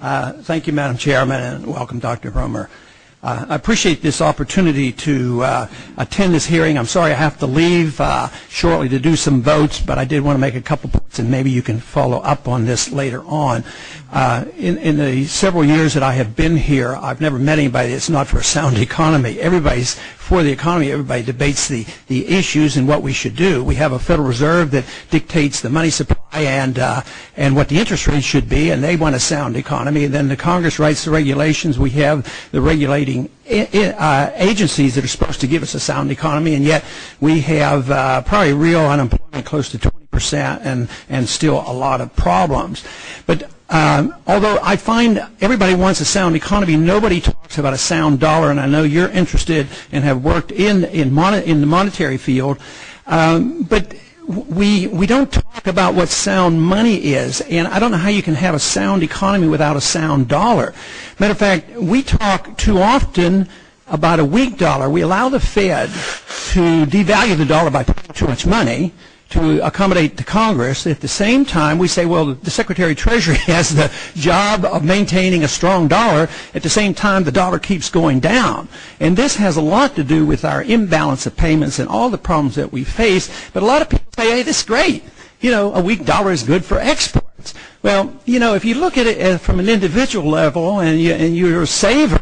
Thank you, Madam Chairman, and welcome, Dr. Romer. I appreciate this opportunity to attend this hearing. I'm sorry I have to leave shortly to do some votes, but I did want to make a couple points, and maybe you can follow up on this later on. In the several years that I have been here, I've never met anybody that's not for a sound economy. Everybody's for the economy. Everybody debates the issues and what we should do. We have a Federal Reserve that dictates the money supply and what the interest rate should be, and they want a sound economy. And then the Congress writes the regulations. We have the regulating agencies that are supposed to give us a sound economy, and yet we have probably real unemployment close to 20% and still a lot of problems. But although I find everybody wants a sound economy, nobody talks about a sound dollar, and I know you're interested and have worked in the monetary field, but we don't talk about what sound money is, and I don't know how you can have a sound economy without a sound dollar. Matter of fact, we talk too often about a weak dollar. We allow the Fed to devalue the dollar by printing too much money to accommodate the Congress. At the same time, we say, well, the Secretary of Treasury has the job of maintaining a strong dollar. At the same time, the dollar keeps going down. And this has a lot to do with our imbalance of payments and all the problems that we face. But a lot of people say, hey, this is great. You know, a weak dollar is good for exports. Well, you know, if you look at it from an individual level and you're a saver,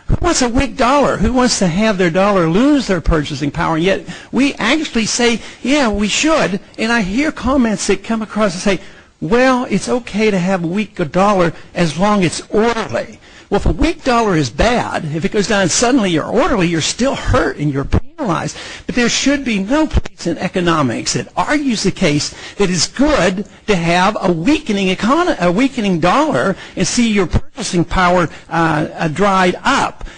who wants a weak dollar? Who wants to have their dollar lose their purchasing power? And yet we actually say, yeah, we should. And I hear comments that come across and say, well, it's okay to have a weak dollar as long as it's orderly. Well, if a weak dollar is bad, if it goes down suddenly you're orderly, you're still hurt and you're penalized. But there should be no place in economics that argues the case that it's good to have a weakening dollar and see your purchasing power dried up.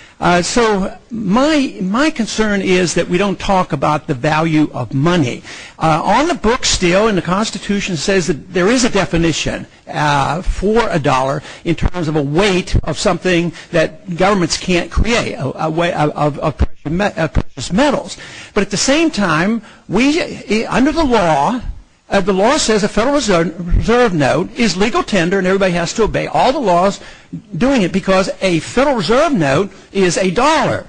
So my concern is that we don't talk about the value of money. On the book still, and the Constitution says that there is a definition for a dollar in terms of a weight of something that governments can't create, a weight of precious metals. But at the same time, under the law says a Federal Reserve note is legal tender and everybody has to obey all the laws doing it because a Federal Reserve note is a dollar.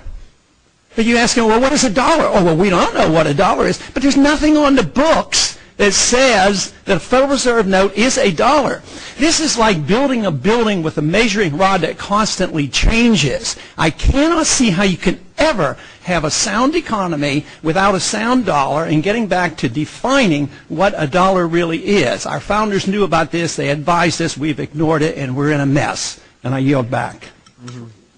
But you ask them, well, what is a dollar? Oh, well, we don't know what a dollar is. But there's nothing on the books that says that a Federal Reserve note is a dollar. This is like building a building with a measuring rod that constantly changes. I cannot see how you can ever have a sound economy without a sound dollar, and getting back to defining what a dollar really is. Our founders knew about this, they advised us, we've ignored it, and we're in a mess. And I yield back.